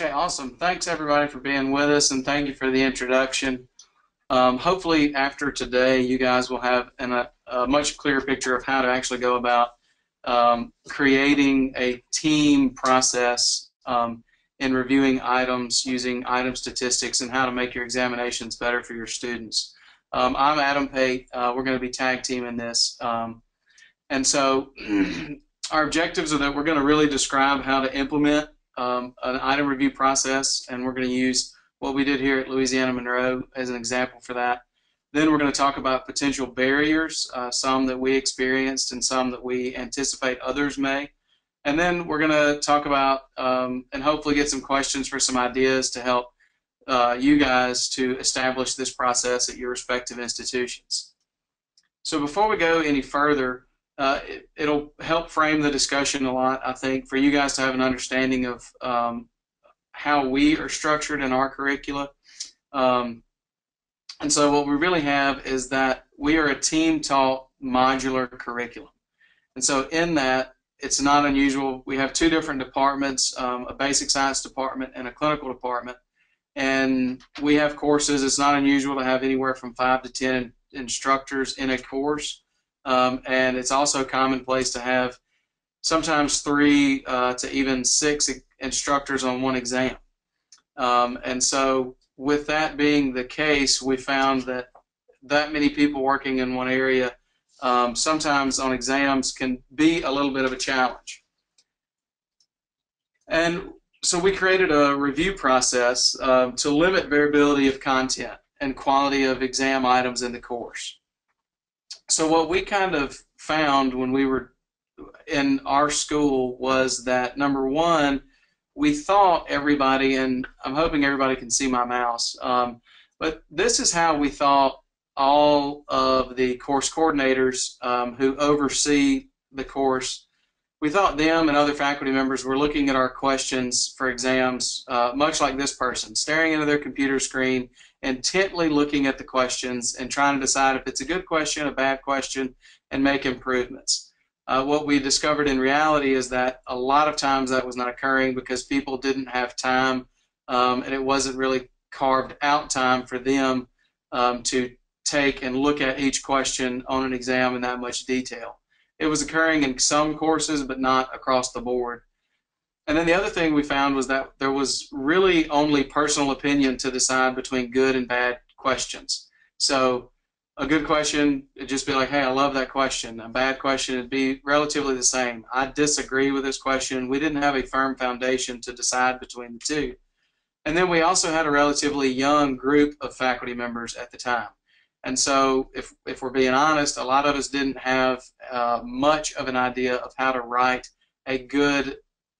Okay, awesome. Thanks everybody for being with us, and thank you for the introduction. Hopefully after today you guys will have a much clearer picture of how to actually go about creating a team process in reviewing items using item statistics and how to make your examinations better for your students. I'm Adam Pate. We're going to be tag teaming this. And so our objectives are that we're going to really describe how to implement an item review process, and we're going to use what we did here at Louisiana Monroe as an example for that. Then we're going to talk about potential barriers, some that we experienced and some that we anticipate others may. And then we're going to talk about and hopefully get some questions for some ideas to help you guys to establish this process at your respective institutions. So before we go any further, it'll help frame the discussion a lot, I think, for you guys to have an understanding of how we are structured in our curricula. And so what we really have is that we are a team-taught modular curriculum. And so in that, it's not unusual. We have two different departments, a basic science department and a clinical department. And we have courses. It's not unusual to have anywhere from 5 to 10 instructors in a course. And it's also commonplace to have sometimes 3 to even 6 instructors on one exam. And so with that being the case, we found that many people working in one area sometimes on exams can be a little bit of a challenge. And so we created a review process to limit variability of content and quality of exam items in the course. So what we kind of found when we were in our school was that, number one, we thought everybody, and I'm hoping everybody can see my mouse, but this is how we thought all of the course coordinators who oversee the course, we thought them and other faculty members were looking at our questions for exams much like this person, staring into their computer screen, intently looking at the questions and trying to decide if it's a good question, a bad question, and make improvements. What we discovered in reality is that a lot of times that was not occurring because people didn't have time and it wasn't really carved out time for them to take and look at each question on an exam in that much detail. It was occurring in some courses but not across the board. And then the other thing we found was that there was really only personal opinion to decide between good and bad questions. So a good question, it'd just be like, hey, I love that question. A bad question, it'd be relatively the same. I disagree with this question. We didn't have a firm foundation to decide between the two. And then we also had a relatively young group of faculty members at the time. And so if we're being honest, a lot of us didn't have much of an idea of how to write a good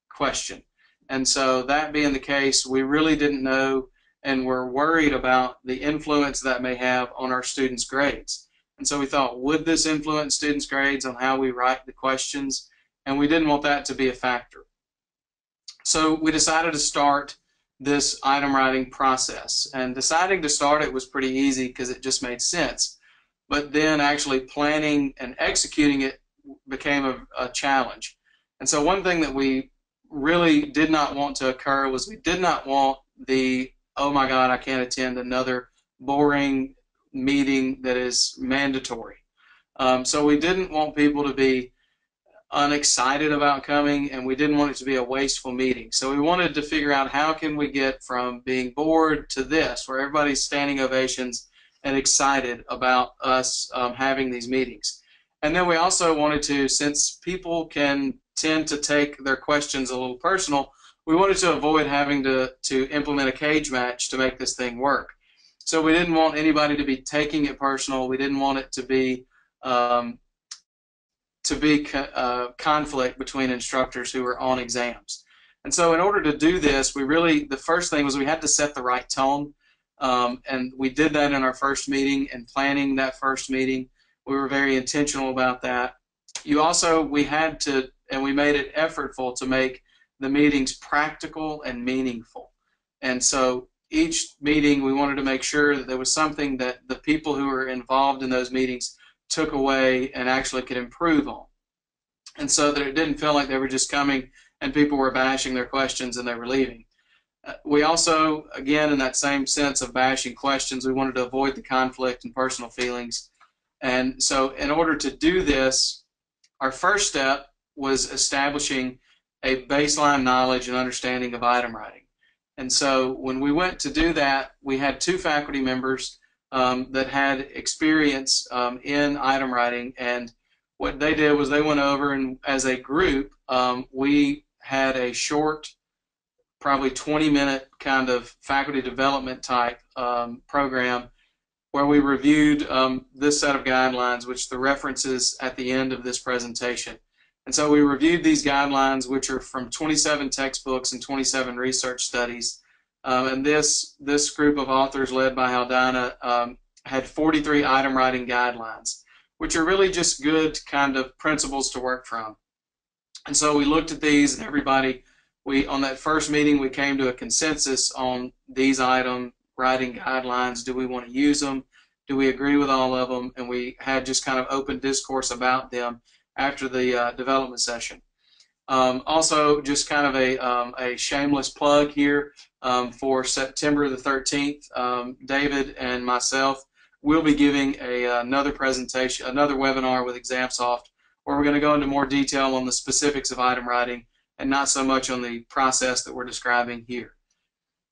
question. And so that being the case, we really didn't know and were worried about the influence that may have on our students' grades. And so we thought, would this influence students' grades on how we write the questions? And we didn't want that to be a factor. So we decided to start this item writing process. And deciding to start it was pretty easy because it just made sense. But then actually planning and executing it became a challenge. And so one thing that we really did not want to occur was we did not want the, oh my God, I can't attend another boring meeting that is mandatory. So we didn't want people to be unexcited about coming, and we didn't want it to be a wasteful meeting. So we wanted to figure out how can we get from being bored to this, where everybody's standing ovations and excited about us having these meetings. And then we also wanted to, since people can tend to take their questions a little personal, we wanted to avoid having to implement a cage match to make this thing work. So we didn't want anybody to be taking it personal. We didn't want it to be conflict between instructors who are on exams. And so in order to do this, the first thing was we had to set the right tone, and we did that in our first meeting. And planning that first meeting, we were very intentional about that. We had to, and we made it effortful to make the meetings practical and meaningful. And so each meeting we wanted to make sure that there was something that the people who were involved in those meetings took away and actually could improve on. And so that it didn't feel like they were just coming and people were bashing their questions and they were leaving. We also, again, in that same sense of bashing questions, we wanted to avoid the conflict and personal feelings. And so in order to do this, our first step was establishing a baseline knowledge and understanding of item writing. And so when we went to do that, we had 2 faculty members that had experience in item writing, and what they did was they went over, and as a group, we had a short, probably 20-minute kind of faculty development type program where we reviewed this set of guidelines, which the references at the end of this presentation. And so we reviewed these guidelines, which are from 27 textbooks and 27 research studies. And this group of authors led by Haldana had 43 item writing guidelines, which are really just good kind of principles to work from. And so we looked at these, and everybody, on that first meeting, we came to a consensus on these item writing guidelines. Do we want to use them? Do we agree with all of them? And we had just kind of open discourse about them after the development session. Also, just kind of a shameless plug here for September the 13th. David and myself will be giving another presentation, another webinar with ExamSoft, where we're going to go into more detail on the specifics of item writing and not so much on the process that we're describing here.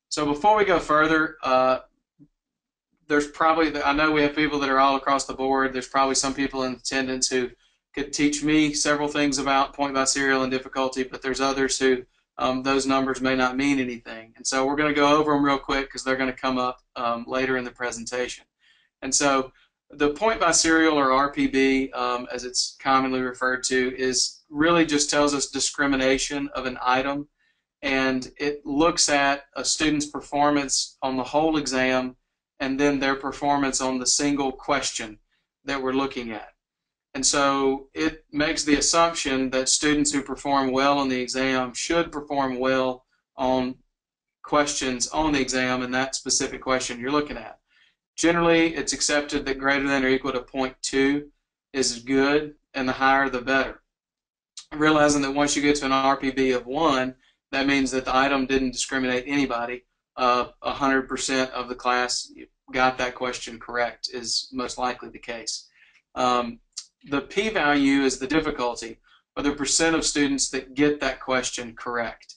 So before we go further, there's probably, I know we have people that are all across the board. There's probably some people in attendance who could teach me several things about point by serial and difficulty, but there's others who those numbers may not mean anything. And so we're going to go over them real quick because they're going to come up later in the presentation. And so the point by serial, or RPB, as it's commonly referred to, is really just tells us discrimination of an item, and it looks at a student's performance on the whole exam and then their performance on the single question that we're looking at. And so it makes the assumption that students who perform well on the exam should perform well on questions on the exam in that specific question you're looking at. Generally, it's accepted that greater than or equal to 0.2 is good, and the higher the better. Realizing that once you get to an RPB of 1, that means that the item didn't discriminate anybody. 100% of the class got that question correct is most likely the case. The p-value is the difficulty, or the percent of students that get that question correct.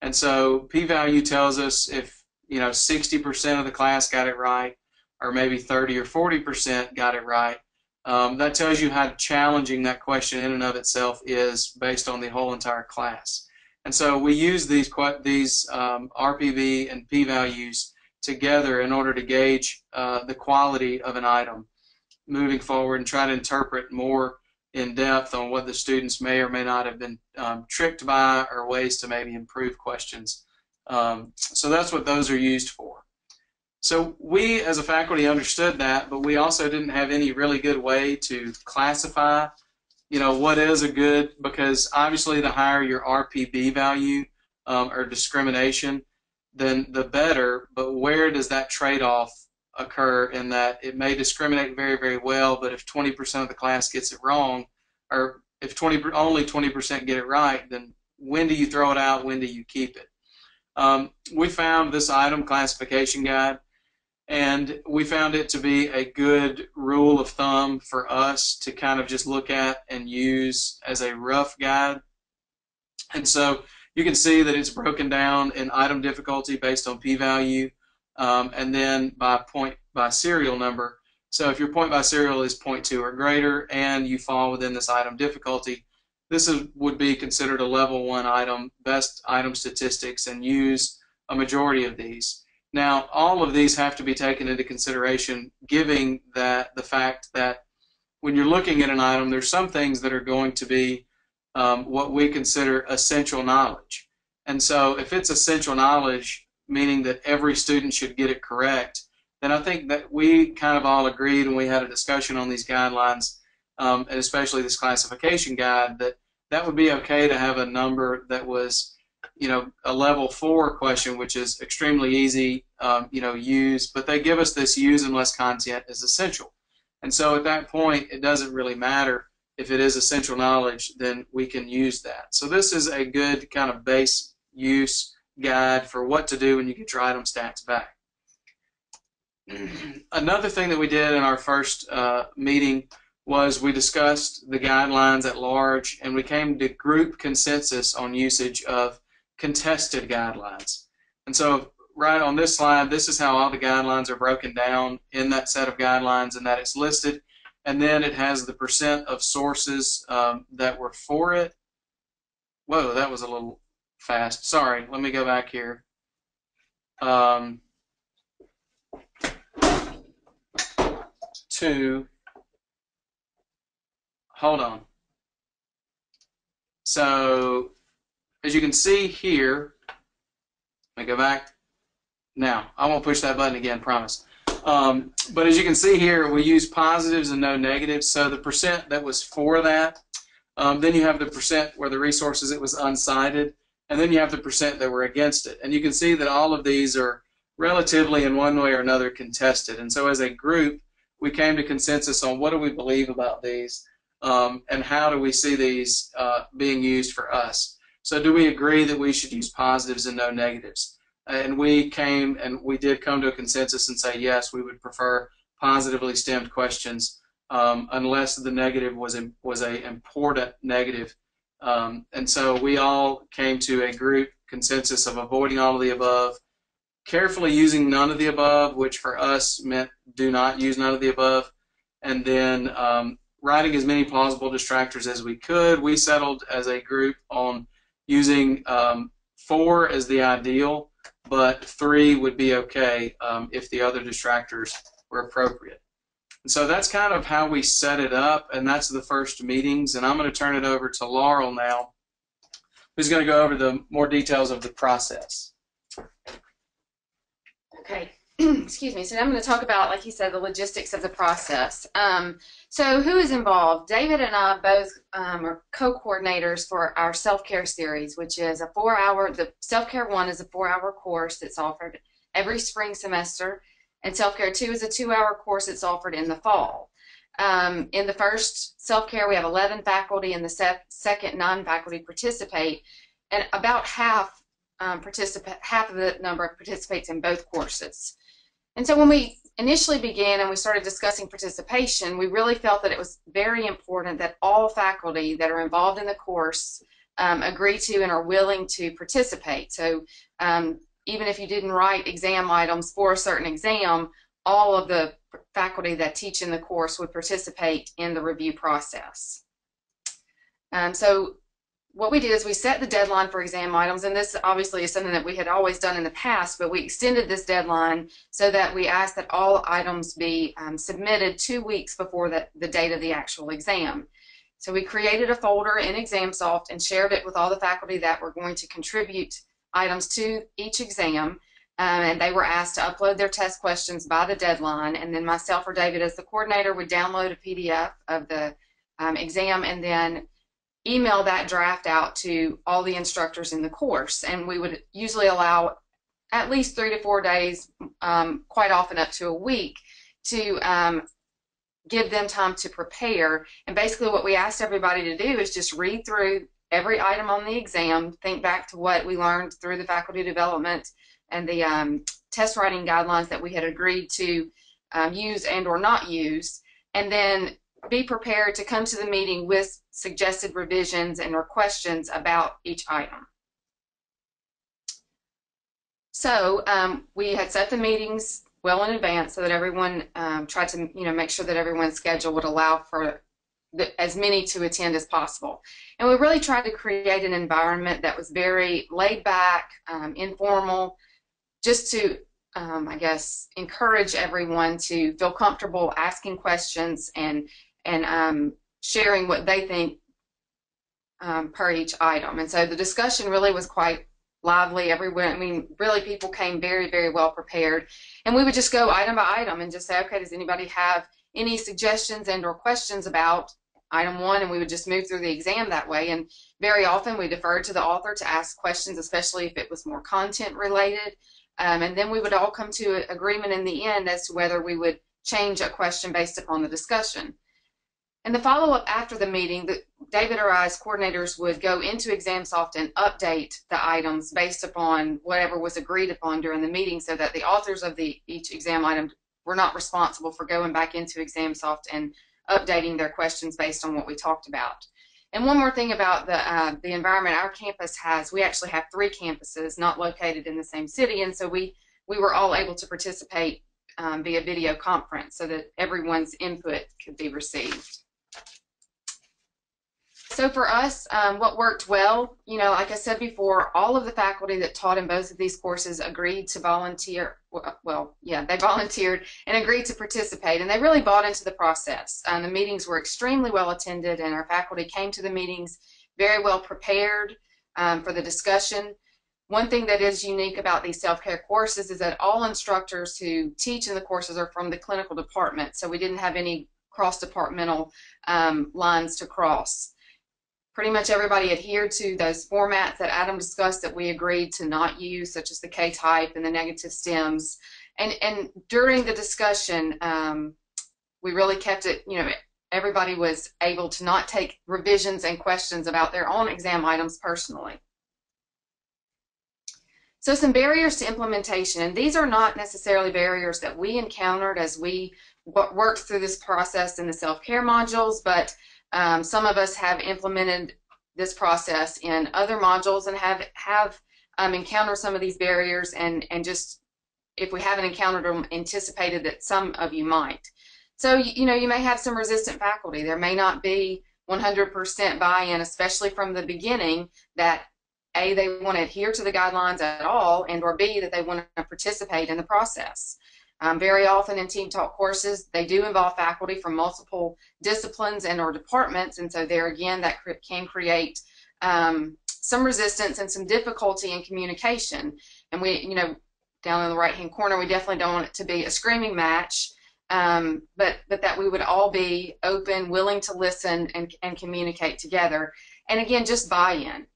And so p-value tells us if 60% of the class got it right, or maybe 30 or 40% got it right. That tells you how challenging that question in and of itself is based on the whole entire class. And so we use these RPV and p-values together in order to gauge the quality of an item moving forward and try to interpret more in depth on what the students may or may not have been tricked by, or ways to maybe improve questions. So that's what those are used for. So we as a faculty understood that, but we also didn't have any really good way to classify what is a good, because obviously the higher your RPB value or discrimination, then the better, but where does that trade-off occur in that it may discriminate very, very well, but if 20% of the class gets it wrong, or if only 20% get it right, then when do you throw it out, when do you keep it? We found this item classification guide, and we found it to be a good rule of thumb for us to kind of just look at and use as a rough guide. And so you can see that it's broken down in item difficulty based on p-value, and then by serial number. So if your point by serial is 0.2 or greater and you fall within this item difficulty, this would be considered a level 1 item, best item statistics, and use a majority of these. Now, all of these have to be taken into consideration, given that the fact that when you're looking at an item, there's some things that are going to be what we consider essential knowledge. And so if it's essential knowledge, meaning that every student should get it correct, then I think that we kind of all agreed when we had a discussion on these guidelines, and especially this classification guide, that that would be okay to have a number that was a level 4 question, which is extremely easy, use, but they give us this use unless content is essential. And so at that point, it doesn't really matter if it is essential knowledge, then we can use that. So this is a good kind of base use guide for what to do when you get your item stats back. Another thing that we did in our first meeting was we discussed the guidelines at large, and we came to group consensus on usage of contested guidelines. And so right on this slide, this is how all the guidelines are broken down in that set of guidelines, and that it's listed. And then it has the percent of sources that were for it. Whoa, that was a little fast. Sorry, let me go back here. Hold on. So as you can see here, let me go back. Now, I won't push that button again, promise. But as you can see here, we use positives and no negatives. So the percent that was for that, then you have the percent where the resources it was unsighted, and then you have the percent that were against it. And you can see that all of these are relatively in one way or another contested. And so as a group, we came to consensus on what do we believe about these, and how do we see these being used for us. So do we agree that we should use positives and no negatives? And we did come to a consensus and say yes, we would prefer positively stemmed questions unless the negative was an important negative. And so we all came to a group consensus of avoiding all of the above, carefully using none of the above, which for us meant do not use none of the above, and then writing as many plausible distractors as we could. We settled as a group on using 4 as the ideal, but 3 would be okay if the other distractors were appropriate. And so that's kind of how we set it up, and that's the first meetings. And I'm going to turn it over to Laurel now, who's going to go over the more details of the process. Okay, excuse me. So I'm going to talk about, like you said, the logistics of the process. So who is involved? David and I both are co-coordinators for our self-care series, which is a 4-hour, the self-care 1 is a 4-hour course that's offered every spring semester, and self-care 2 is a 2-hour course that's offered in the fall. In the first self-care, we have 11 faculty, and the second 9 faculty participate, and about half of the number participates in both courses. And so when we initially began and we started discussing participation, we really felt that it was very important that all faculty that are involved in the course agree to and are willing to participate. So even if you didn't write exam items for a certain exam, all of the faculty that teach in the course would participate in the review process. So what we did is we set the deadline for exam items, and this obviously is something that we had always done in the past, but we extended this deadline so that we asked that all items be submitted 2 weeks before the date of the actual exam. So we created a folder in ExamSoft and shared it with all the faculty that were going to contribute items to each exam, and they were asked to upload their test questions by the deadline, and then myself or David as the coordinator would download a PDF of the exam and then email that draft out to all the instructors in the course. And we would usually allow at least 3 to 4 days, quite often up to a week, to give them time to prepare. And basically what we asked everybody to do is just read through every item on the exam, think back to what we learned through the faculty development and the test writing guidelines that we had agreed to use and or not use, and then be prepared to come to the meeting with suggested revisions and or questions about each item. So we had set the meetings well in advance so that everyone tried to make sure that everyone's schedule would allow for as many to attend as possible. And we really tried to create an environment that was very laid back, informal, just to I guess encourage everyone to feel comfortable asking questions and sharing what they think per each item. And so the discussion really was quite lively everywhere. I mean, really people came very, very well prepared. And we would just go item by item and just say, okay, does anybody have any suggestions and or questions about item 1? And we would just move through the exam that way. And very often we deferred to the author to ask questions, especially if it was more content related. And then we would all come to agreement in the end as to whether we would change a question based upon the discussion. And the follow-up after the meeting, David or I as coordinators would go into ExamSoft and update the items based upon whatever was agreed upon during the meeting, so that the authors of each exam item were not responsible for going back into ExamSoft and updating their questions based on what we talked about. And one more thing about the environment our campus has, we actually have 3 campuses not located in the same city, and so we were all able to participate via video conference so that everyone's input could be received. So for us, what worked well, like I said before, all of the faculty that taught in both of these courses agreed to volunteer. Well, yeah, they volunteered and agreed to participate, and they really bought into the process. The meetings were extremely well attended, and our faculty came to the meetings very well prepared for the discussion. One thing that is unique about these self-care courses is that all instructors who teach in the courses are from the clinical department, so we didn't have any cross-departmental lines to cross. Pretty much everybody adhered to those formats that Adam discussed that we agreed to not use, such as the K-type and the negative stems. And during the discussion, we really kept it, everybody was able to not take revisions and questions about their own exam items personally. So some barriers to implementation, and these are not necessarily barriers that we encountered as we worked through this process in the self-care modules, but some of us have implemented this process in other modules and have encountered some of these barriers, and just, if we haven't encountered them, anticipated that some of you might. So, you may have some resistant faculty. There may not be 100% buy-in, especially from the beginning, that A, they want to adhere to the guidelines at all, and or B, that they want to participate in the process. Very often in TeamTaught courses, they do involve faculty from multiple disciplines and or departments, and so there again, that can create some resistance and some difficulty in communication. And we, down in the right-hand corner, we definitely don't want it to be a screaming match, but that we would all be open, willing to listen and communicate together. And again, just buy-in.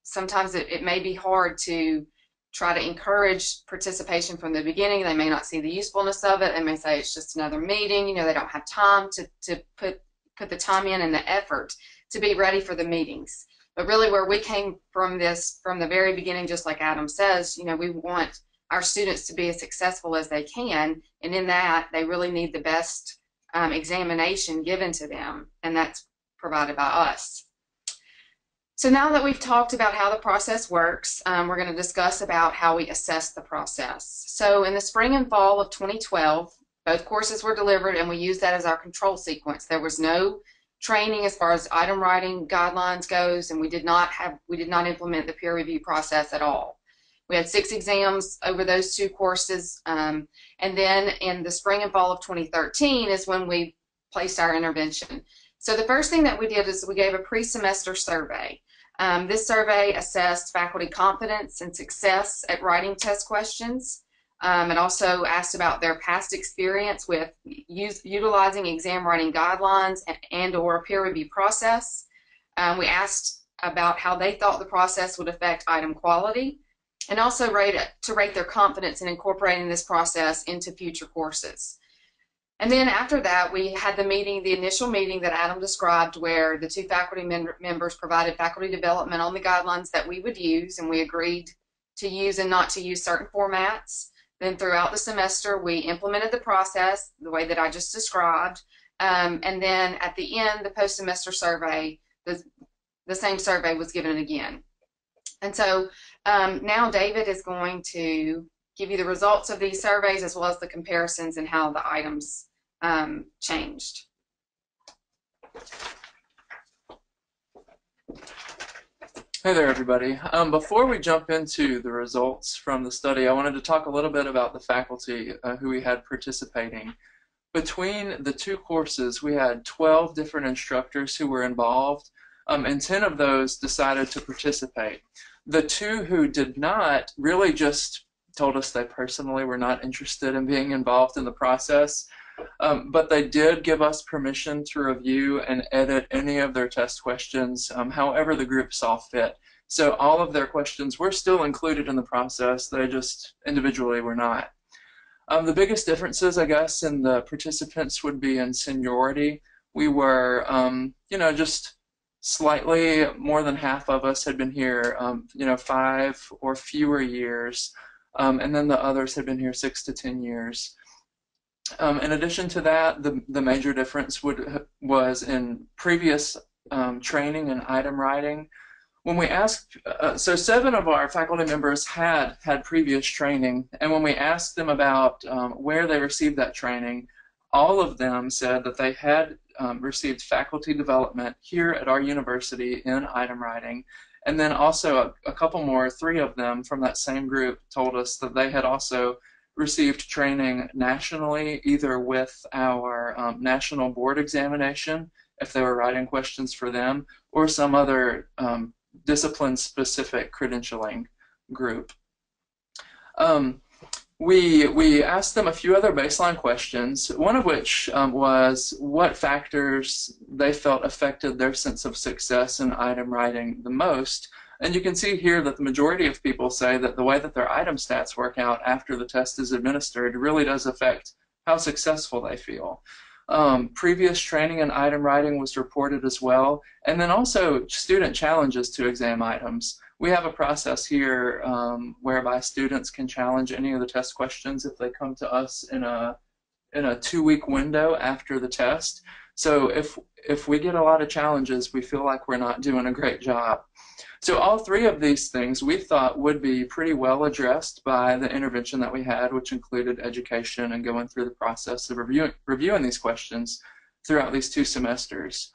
Sometimes it may be hard to try to encourage participation from the beginning. They may not see the usefulness of it. They may say it's just another meeting. They don't have time to put the time in and the effort to be ready for the meetings. But really, where we came from this from the very beginning, just like Adam says, we want our students to be as successful as they can, and in that, they really need the best examination given to them, and that's provided by us. So now that we've talked about how the process works, we're going to discuss about how we assess the process. So in the spring and fall of 2012, both courses were delivered, and we used that as our control sequence. There was no training as far as item writing guidelines goes, and we did not implement the peer review process at all. We had 6 exams over those 2 courses, and then in the spring and fall of 2013 is when we placed our intervention. So the first thing that we did is we gave a pre-semester survey. This survey assessed faculty confidence and success at writing test questions. It also asked about their past experience with utilizing exam writing guidelines and or a peer review process. We asked about how they thought the process would affect item quality, and also to rate their confidence in incorporating this process into future courses. And then after that, we had the initial meeting that Adam described, where the 2 faculty members provided faculty development on the guidelines that we would use, and we agreed to use and not to use certain formats. Then throughout the semester, we implemented the process the way that I just described. And then at the end, the post-semester survey, the same survey was given again. And so now David is going to give you the results of these surveys, as well as the comparisons and how the items changed. Hey there, everybody. Before we jump into the results from the study, I wanted to talk a little bit about the faculty who we had participating. Between the 2 courses, we had 12 different instructors who were involved, and 10 of those decided to participate. The 2 who did not really just told us they personally were not interested in being involved in the process, but they did give us permission to review and edit any of their test questions however the group saw fit. So all of their questions were still included in the process, they just individually were not. The biggest differences, I guess, in the participants would be in seniority. we were, just slightly more than half of us had been here, 5 or fewer years, and then the others had been here 6 to 10 years. In addition to that, the major difference was in previous training and item writing. When we asked, so 7 of our faculty members had previous training, and when we asked them about where they received that training, all of them said that they had received faculty development here at our university in item writing. And then also a couple more, 3 of them from that same group told us that they had also received training nationally, either with our national board examination, if they were writing questions for them, or some other discipline-specific credentialing group. We asked them a few other baseline questions, one of which was what factors they felt affected their sense of success in item writing the most. And you can see here that the majority of people say that the way that their item stats work out after the test is administered really does affect how successful they feel. Previous training in item writing was reported as well, and then also student challenges to exam items. We have a process here whereby students can challenge any of the test questions if they come to us in a 2-week window after the test. So if we get a lot of challenges, we feel like we're not doing a great job. So all 3 of these things we thought would be pretty well addressed by the intervention that we had, which included education and going through the process of reviewing these questions throughout these 2 semesters.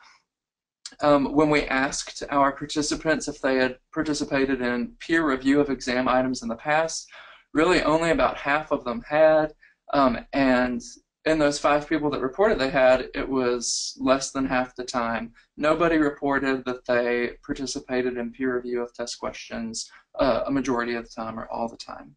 When we asked our participants if they had participated in peer review of exam items in the past, really only about half of them had, and in those 5 people that reported they had, it was less than half the time. Nobody reported that they participated in peer review of test questions a majority of the time or all the time.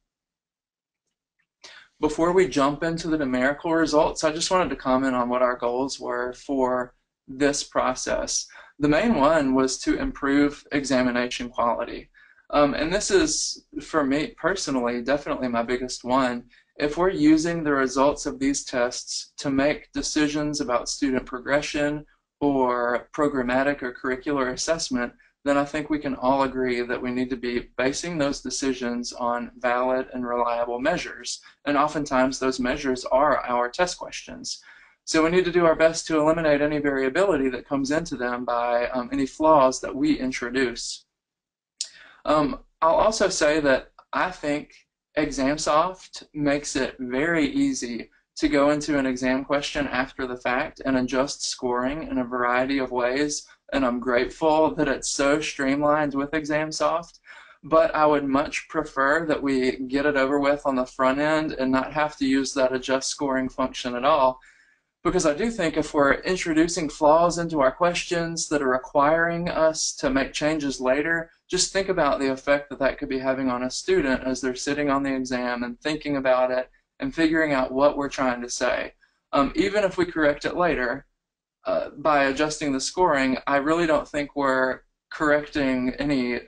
Before we jump into the numerical results, I just wanted to comment on what our goals were for this process. The main one was to improve examination quality. And this is, for me personally, definitely my biggest one. If we're using the results of these tests to make decisions about student progression or programmatic or curricular assessment, then I think we can all agree that we need to be basing those decisions on valid and reliable measures. And oftentimes those measures are our test questions. So we need to do our best to eliminate any variability that comes into them by any flaws that we introduce. I'll also say that I think ExamSoft makes it very easy to go into an exam question after the fact and adjust scoring in a variety of ways, and I'm grateful that it's so streamlined with ExamSoft, but I would much prefer that we get it over with on the front end and not have to use that adjust scoring function at all, because I do think if we're introducing flaws into our questions that are requiring us to make changes later, just think about the effect that that could be having on a student as they're sitting on the exam and thinking about it and figuring out what we're trying to say. Even if we correct it later by adjusting the scoring, I really don't think we're correcting any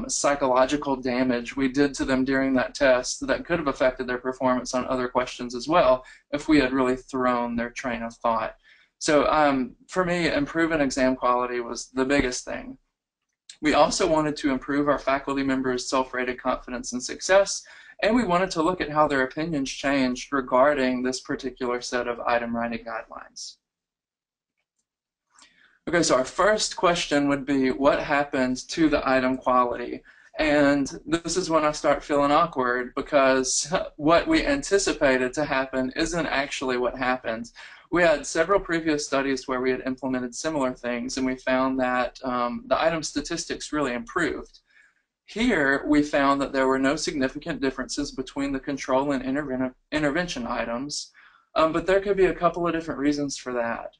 psychological damage we did to them during that test that could have affected their performance on other questions as well if we had really thrown their train of thought. So for me, improving exam quality was the biggest thing. We also wanted to improve our faculty members' self-rated confidence and success, and we wanted to look at how their opinions changed regarding this particular set of item writing guidelines. Okay, so our first question would be, what happened to the item quality? And this is when I start feeling awkward, because what we anticipated to happen isn't actually what happened. We had several previous studies where we had implemented similar things, and we found that the item statistics really improved. Here, we found that there were no significant differences between the control and intervention items, but there could be a couple of different reasons for that.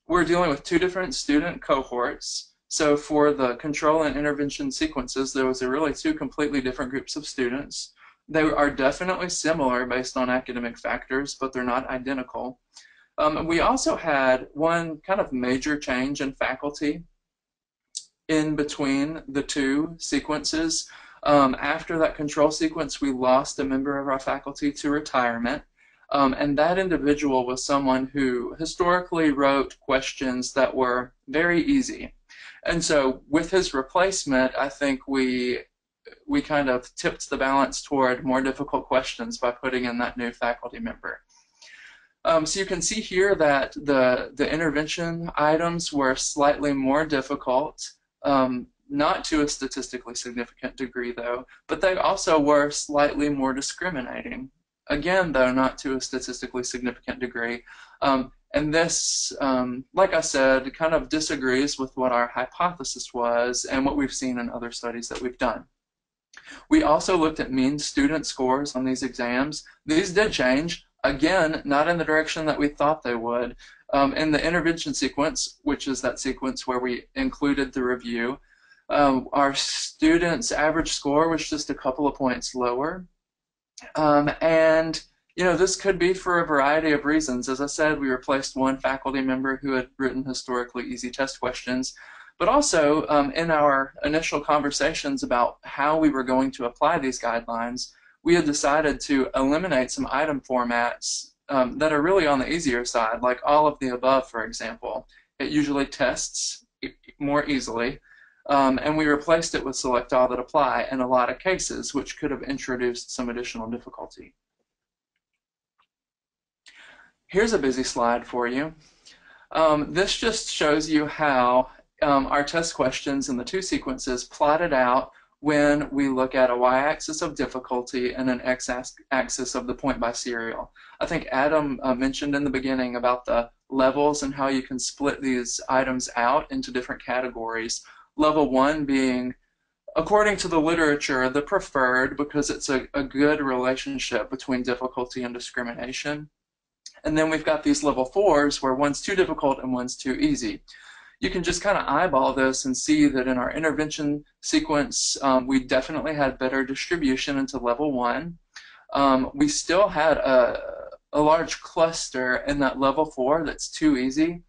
We're dealing with 2 different student cohorts, so for the control and intervention sequences, there was really 2 completely different groups of students. They are definitely similar based on academic factors, but they're not identical. We also had one kind of major change in faculty in between the 2 sequences. After that control sequence, we lost a member of our faculty to retirement. And that individual was someone who historically wrote questions that were very easy. And so with his replacement, I think we kind of tipped the balance toward more difficult questions by putting in that new faculty member. So you can see here that the intervention items were slightly more difficult, not to a statistically significant degree though, but they also were slightly more discriminating. Again, though, not to a statistically significant degree. And this, like I said, kind of disagrees with what our hypothesis was and what we've seen in other studies that we've done. We also looked at mean student scores on these exams. These did change, again, not in the direction that we thought they would. In the intervention sequence, which is that sequence where we included the review, our students' average score was just a couple of points lower. And you know, this could be for a variety of reasons. As I said, we replaced one faculty member who had written historically easy test questions, but also in our initial conversations about how we were going to apply these guidelines, we had decided to eliminate some item formats that are really on the easier side, like all of the above, for example. It usually tests more easily. And we replaced it with select all that apply in a lot of cases, which could have introduced some additional difficulty. Here's a busy slide for you. This just shows you how our test questions in the two sequences plotted out when we look at a y-axis of difficulty and an x-axis of the point by serial. I think Adam mentioned in the beginning about the levels and how you can split these items out into different categories. Level 1 being, according to the literature, the preferred because it's a good relationship between difficulty and discrimination. And then we've got these level 4s where one's too difficult and one's too easy. You can just kind of eyeball this and see that in our intervention sequence, we definitely had better distribution into level 1. We still had a large cluster in that level 4 that's too easy,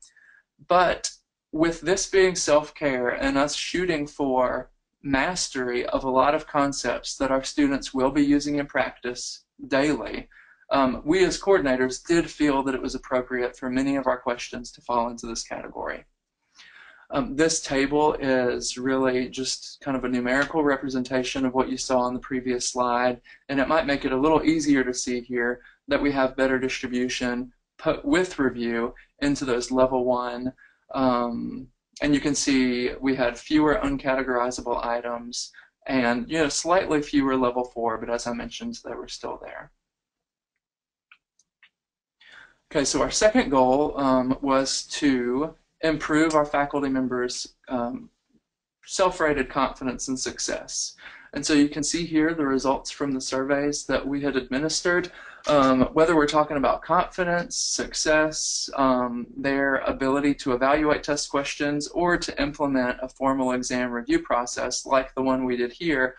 but with this being self-care and us shooting for mastery of a lot of concepts that our students will be using in practice daily, we as coordinators did feel that it was appropriate for many of our questions to fall into this category. This table is really just kind of a numerical representation of what you saw on the previous slide, and it might make it a little easier to see here that we have better distribution put with review into those level 1. And you can see we had fewer uncategorizable items and, you know, slightly fewer level 4, but as I mentioned, they were still there. Okay, so our second goal was to improve our faculty members' self-rated confidence and success. And so you can see here the results from the surveys that we had administered. Whether we're talking about confidence, success, their ability to evaluate test questions, or to implement a formal exam review process like the one we did here,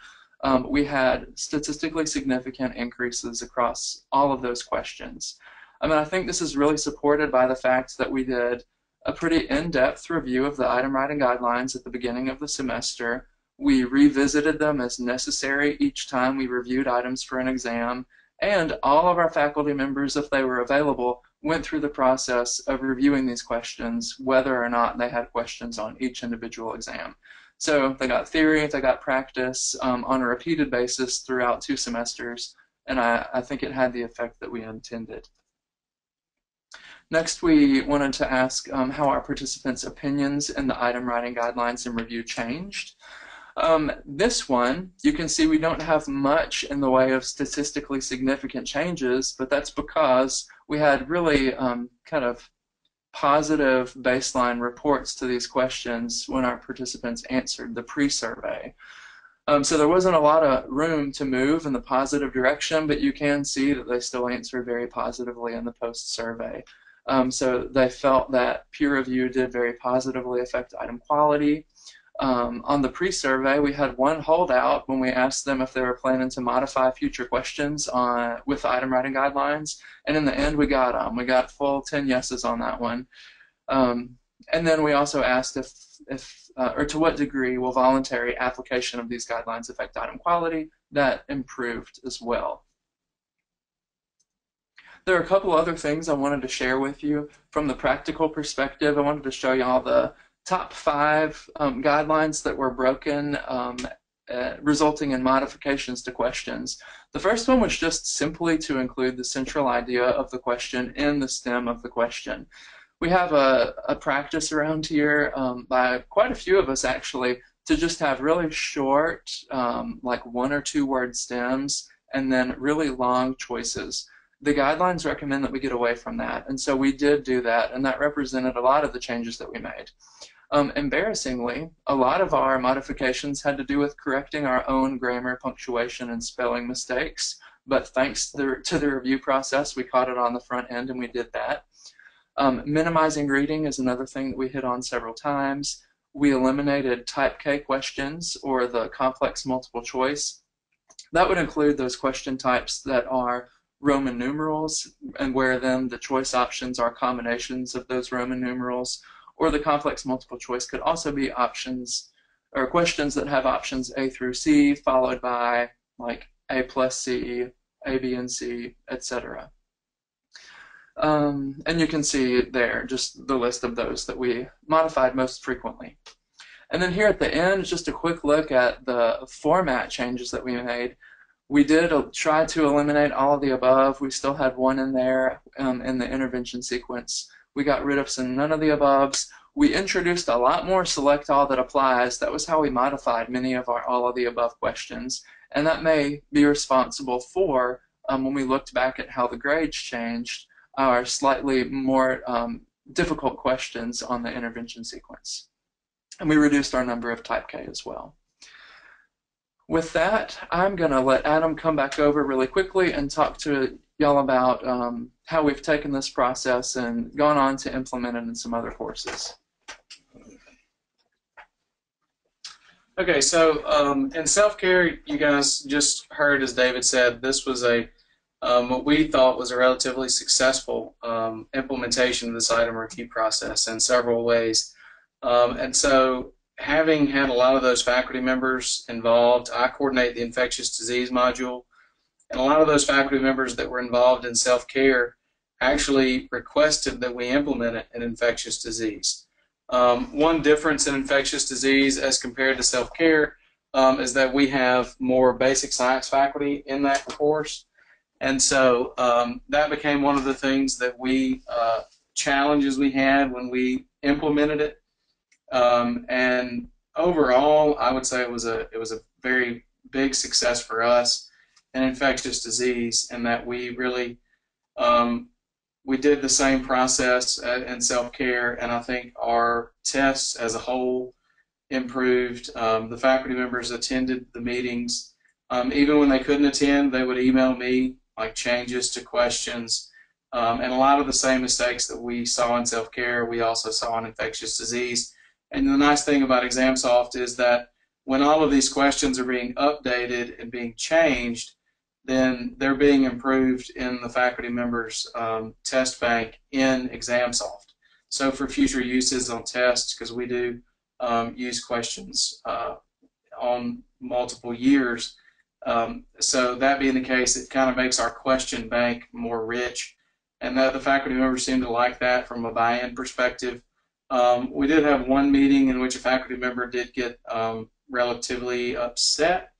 we had statistically significant increases across all of those questions. I mean, I think this is really supported by the fact that we did a pretty in-depth review of the item writing guidelines at the beginning of the semester. We revisited them as necessary each time we reviewed items for an exam, and all of our faculty members, if they were available, went through the process of reviewing these questions, whether or not they had questions on each individual exam. So they got theory, they got practice on a repeated basis throughout 2 semesters, and I think it had the effect that we intended. Next, we wanted to ask how our participants' opinions in the item writing guidelines and review changed. This one, you can see we don't have much in the way of statistically significant changes, but that's because we had really kind of positive baseline reports to these questions when our participants answered the pre-survey. So there wasn't a lot of room to move in the positive direction, but you can see that they still answered very positively in the post-survey. So they felt that peer review did very positively affect item quality. On the pre-survey, we had one holdout when we asked them if they were planning to modify future questions with the item writing guidelines, and in the end we got them. We got full 10 yeses on that one. And then we also asked or to what degree will voluntary application of these guidelines affect item quality. That improved as well. There are a couple other things I wanted to share with you from the practical perspective. I wanted to show you all the top 5 guidelines that were broken, resulting in modifications to questions. The first one was just simply to include the central idea of the question in the stem of the question. We have a practice around here by quite a few of us actually to just have really short, like 1 or 2 word stems and then really long choices. The guidelines recommend that we get away from that, and so we did do that, and that represented a lot of the changes that we made. Embarrassingly, a lot of our modifications had to do with correcting our own grammar, punctuation, and spelling mistakes, but thanks to the review process, we caught it on the front end and we did that. Minimizing reading is another thing that we hit on several times. We eliminated type K questions, or the complex multiple choice. That would include those question types that are Roman numerals, and where then the choice options are combinations of those Roman numerals, or the complex multiple choice could also be options or questions that have options A through C followed by like A plus C, A, B, and C, etc. And you can see there just the list of those that we modified most frequently. And then here at the end, just a quick look at the format changes that we made. We did try to eliminate all of the above. We still had one in there in the intervention sequence. We got rid of some none of the aboves. We introduced a lot more select all that applies. That was how we modified many of our all of the above questions. And that may be responsible for, when we looked back at how the grades changed, our slightly more difficult questions on the intervention sequence. And we reduced our number of type K as well. With that, I'm going to let Adam come back over really quickly and talk to y'all about how we've taken this process and gone on to implement it in some other courses. Okay, so in self-care, you guys just heard, as David said, this was what we thought was a relatively successful implementation of this item review process in several ways. And so, having had a lot of those faculty members involved, I coordinate the infectious disease module, and a lot of those faculty members that were involved in self-care actually requested that we implement it in infectious disease. One difference in infectious disease as compared to self-care is that we have more basic science faculty in that course, and so that became one of the things that we challenges we had when we implemented it. And overall, I would say it was a very big success for us in infectious disease, in that we really we did the same process in self-care, and I think our tests as a whole improved. The faculty members attended the meetings. Even when they couldn't attend, they would email me like changes to questions. And a lot of the same mistakes that we saw in self-care, we also saw in infectious disease. And the nice thing about ExamSoft is that when all of these questions are being updated and being changed, then they're being improved in the faculty members' test bank in ExamSoft. So for future uses on tests, because we do use questions on multiple years, so that being the case, it kind of makes our question bank more rich, and that the faculty members seem to like that from a buy-in perspective. We did have one meeting in which a faculty member did get relatively upset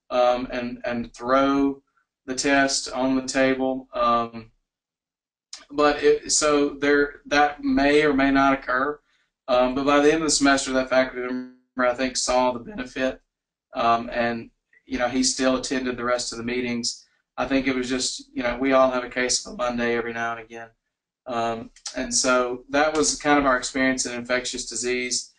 and throw the test on the table, so that may or may not occur. But by the end of the semester, that faculty member, I think, saw the benefit, and he still attended the rest of the meetings. I think it was just, we all have a case of a Monday every now and again. And so that was kind of our experience in infectious disease.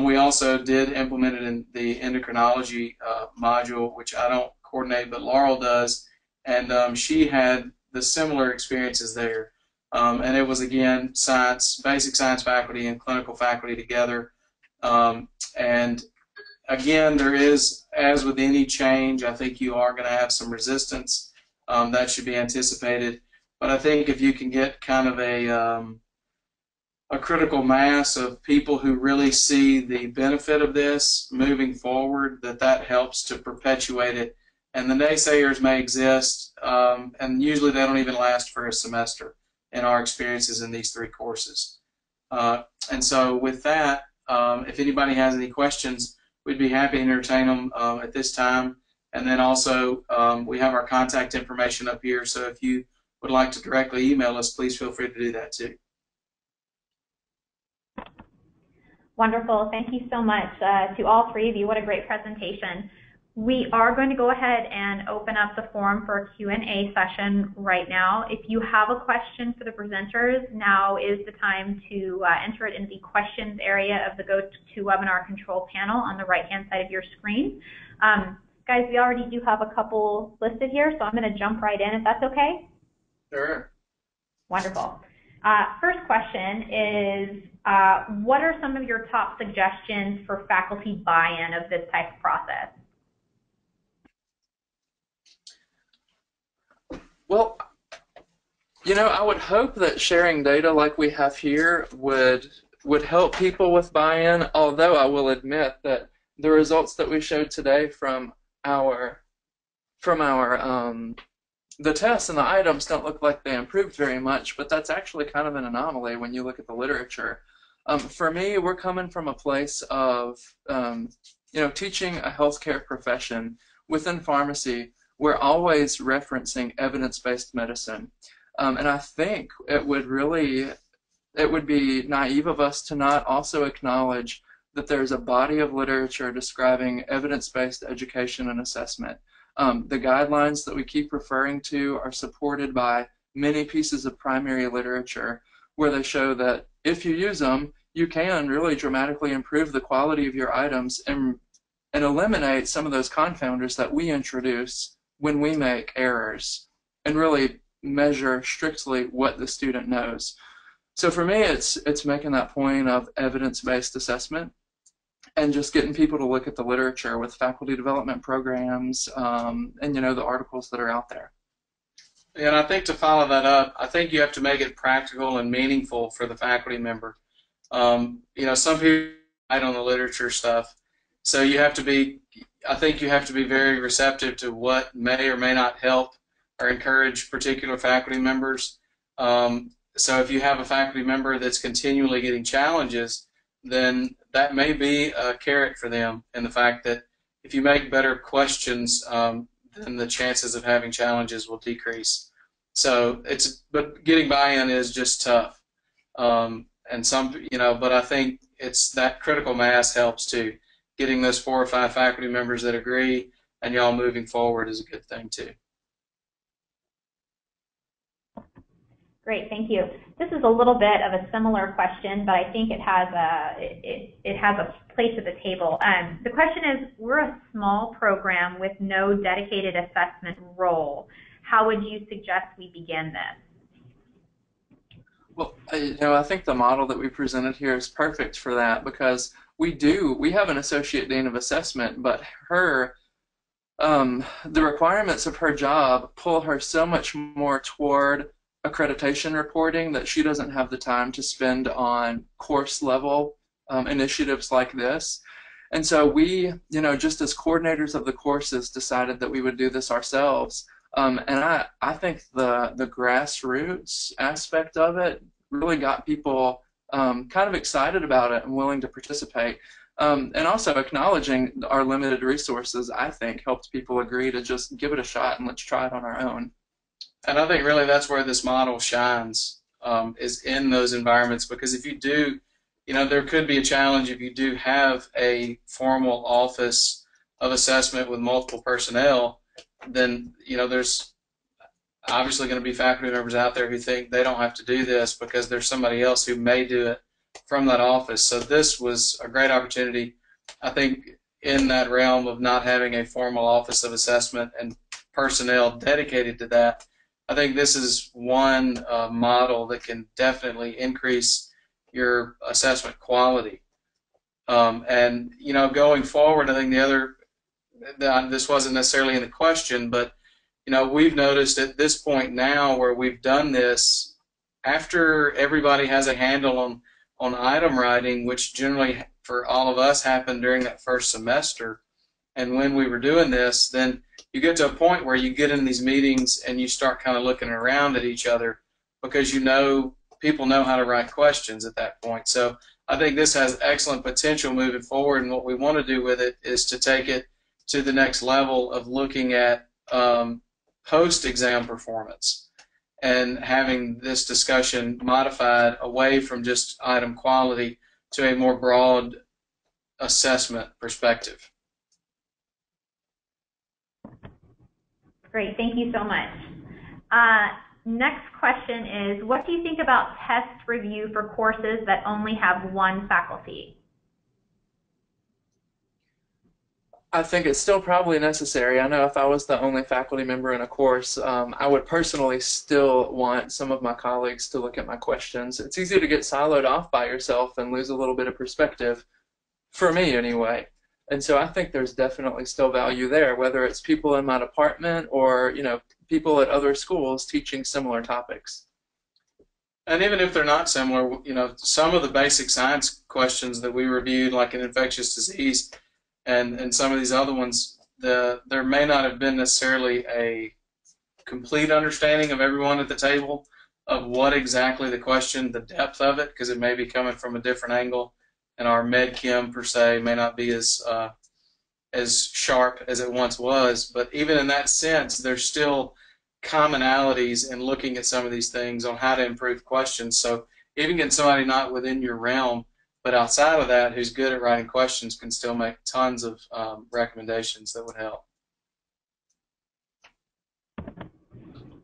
We also did implement it in the endocrinology module, which I don't coordinate, but Laurel does, and she had the similar experiences there. And it was, again, basic science faculty and clinical faculty together. And again, there is, as with any change, I think you are going to have some resistance. That should be anticipated. But I think if you can get kind of a critical mass of people who really see the benefit of this moving forward, that helps to perpetuate it And the naysayers may exist, and usually they don't even last for a semester in our experiences in these 3 courses. And so with that, if anybody has any questions, we'd be happy to entertain them at this time. And then also, we have our contact information up here, so if you would like to directly email us, please feel free to do that too. Wonderful. Thank you so much to all 3 of you. What a great presentation. We are going to go ahead and open up the forum for a Q&A session right now. If you have a question for the presenters, now is the time to enter it in the questions area of the GoToWebinar control panel on the right-hand side of your screen. Guys, we already do have a couple listed here, so I'm going to jump right in if that's okay. Sure. Wonderful. First question is, what are some of your top suggestions for faculty buy-in of this type of process? Well, you know, I would hope that sharing data like we have here would help people with buy-in, although I will admit that the results that we showed today from the tests and the items don't look like they improved very much, but that's actually kind of an anomaly when you look at the literature. For me, we're coming from a place of, you know, teaching a healthcare profession within pharmacy. We're always referencing evidence-based medicine, and I think it would be naive of us to not also acknowledge that there's a body of literature describing evidence-based education and assessment. The guidelines that we keep referring to are supported by many pieces of primary literature where they show that if you use them, you can really dramatically improve the quality of your items and eliminate some of those confounders that we introduce when we make errors and really measure strictly what the student knows. So for me, it's making that point of evidence-based assessment and just getting people to look at the literature with faculty development programs and, you know, the articles that are out there. And I think to follow that up, I think you have to make it practical and meaningful for the faculty member. You know, some people write on the literature stuff, so you have to be, I think you have to be very receptive to what may or may not help or encourage particular faculty members. So if you have a faculty member that's continually getting challenges, then that may be a carrot for them in the fact that if you make better questions, then the chances of having challenges will decrease. So but getting buy-in is just tough. And some, you know, but I think it's that critical mass helps too. Getting those 4 or 5 faculty members that agree and y'all moving forward is a good thing too. Great, thank you. This is a little bit of a similar question, but I think it has a place at the table. The question is, we're a small program with no dedicated assessment role. How would you suggest we begin this? Well, you know, I think the model that we presented here is perfect for that because we have an associate dean of assessment, but the requirements of her job pull her so much more toward accreditation reporting that she doesn't have the time to spend on course level initiatives like this. And so we, you know, just as coordinators of the courses decided that we would do this ourselves. And I think the grassroots aspect of it really got people kind of excited about it and willing to participate. And also acknowledging our limited resources, I think, helped people agree to just give it a shot and let's try it on our own. And I think really that's where this model shines, is in those environments, because if you do, you know, there could be a challenge if you do have a formal office of assessment with multiple personnel, then, you know, there's obviously going to be faculty members out there who think they don't have to do this because there's somebody else who may do it from that office. So this was a great opportunity, I think, in that realm of not having a formal office of assessment and personnel dedicated to that. I think this is one model that can definitely increase your assessment quality. And, you know, going forward, I think this wasn't necessarily in the question, but, you know, we've noticed at this point now where we've done this, after everybody has a handle on item writing, which generally for all of us happened during that first semester, and when we were doing this, then, you get to a point where you get in these meetings and you start kind of looking around at each other because you know people know how to write questions at that point. So I think this has excellent potential moving forward, and what we want to do with it is to take it to the next level of looking at post-exam performance and having this discussion modified away from just item quality to a more broad assessment perspective. Great, thank you so much. Next question is, what do you think about test review for courses that only have one faculty? I think it's still probably necessary. I know if I was the only faculty member in a course, I would personally still want some of my colleagues to look at my questions. It's easy to get siloed off by yourself and lose a little bit of perspective, for me anyway. And so I think there's definitely still value there, whether it's people in my department or, you know, people at other schools teaching similar topics. And even if they're not similar, you know, some of the basic science questions that we reviewed, like an infectious disease and some of these other ones, there may not have been necessarily a complete understanding of everyone at the table of what exactly the question, the depth of it, because it may be coming from a different angle, and our med chem per se may not be as sharp as it once was. But even in that sense, there's still commonalities in looking at some of these things on how to improve questions. So even getting somebody not within your realm, but outside of that, who's good at writing questions, can still make tons of recommendations that would help.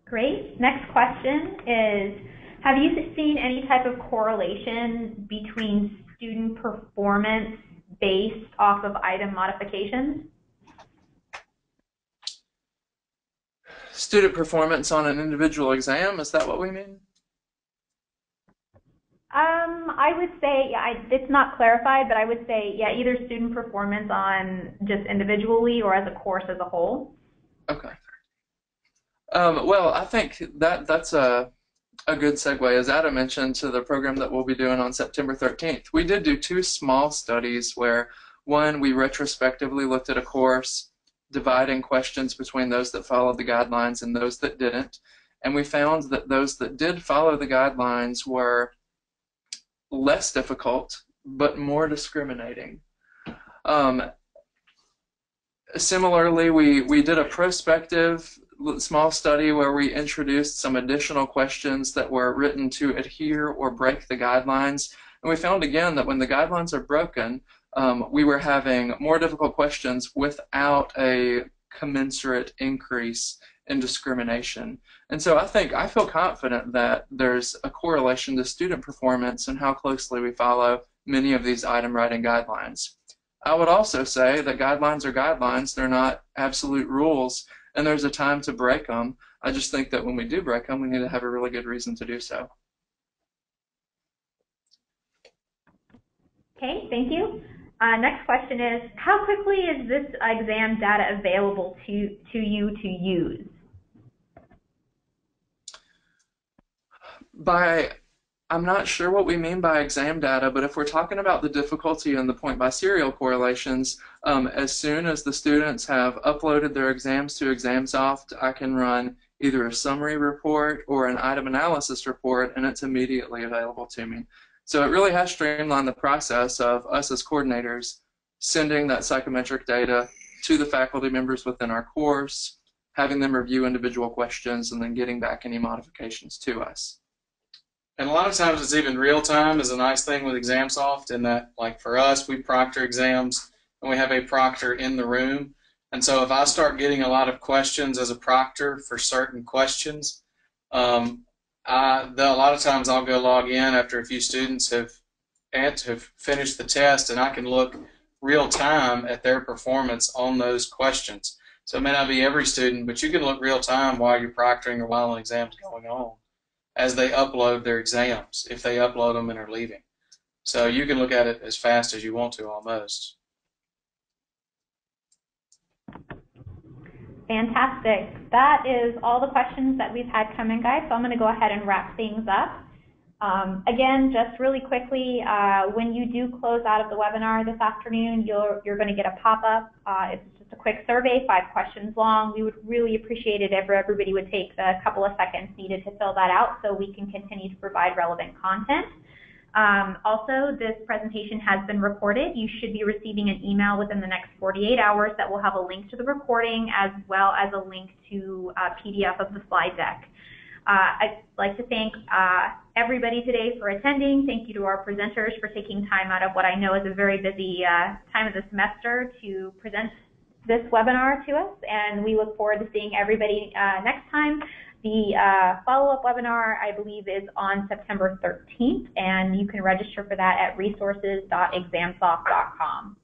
Great. Next question is, have you seen any type of correlation between student performance based off of item modifications? Student performance on an individual exam, is that what we mean? I would say, yeah, it's not clarified, but I would say, yeah, either student performance on just individually or as a course as a whole. Okay. Well, I think that's a good segue, as Adam mentioned, to the program that we'll be doing on September 13th. We did do two small studies where, one, we retrospectively looked at a course, dividing questions between those that followed the guidelines and those that didn't, and we found that those that did follow the guidelines were less difficult but more discriminating. Similarly, we did a prospective small study where we introduced some additional questions that were written to adhere or break the guidelines, and we found again that when the guidelines are broken, we were having more difficult questions without a commensurate increase in discrimination. And so I feel confident that there's a correlation to student performance and how closely we follow many of these item writing guidelines. I would also say that guidelines are guidelines. They're not absolute rules, and there's a time to break them. I just think that when we do break them, we need to have a really good reason to do so. Okay, thank you. Next question is, how quickly is this exam data available to you to use? I'm not sure what we mean by exam data, but if we're talking about the difficulty and the point by serial correlations, as soon as the students have uploaded their exams to ExamSoft, I can run either a summary report or an item analysis report, and it's immediately available to me. So it really has streamlined the process of us as coordinators sending that psychometric data to the faculty members within our course, having them review individual questions, and then getting back any modifications to us. And a lot of times it's even real time is a nice thing with ExamSoft, in that, like for us, we proctor exams and we have a proctor in the room. And so if I start getting a lot of questions as a proctor for certain questions, a lot of times I'll go log in after a few students have finished the test, and I can look real time at their performance on those questions. So it may not be every student, but you can look real time while you're proctoring or while an exam's going on, as they upload their exams, if they upload them and are leaving. So you can look at it as fast as you want to, almost. Fantastic. That is all the questions that we've had come in, guys, so I'm going to go ahead and wrap things up. Again, just really quickly, when you do close out of the webinar this afternoon, you're going to get a pop-up. It's just a quick survey, 5 questions long. We would really appreciate it if everybody would take the couple of seconds needed to fill that out so we can continue to provide relevant content. Also, this presentation has been recorded. You should be receiving an email within the next 48 hours that will have a link to the recording as well as a link to a PDF of the slide deck. I'd like to thank everybody today for attending. Thank you to our presenters for taking time out of what I know is a very busy time of the semester to present this webinar to us, and we look forward to seeing everybody next time. The follow-up webinar, I believe, is on September 13th, and you can register for that at resources.examsoft.com.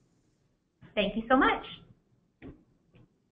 Thank you so much.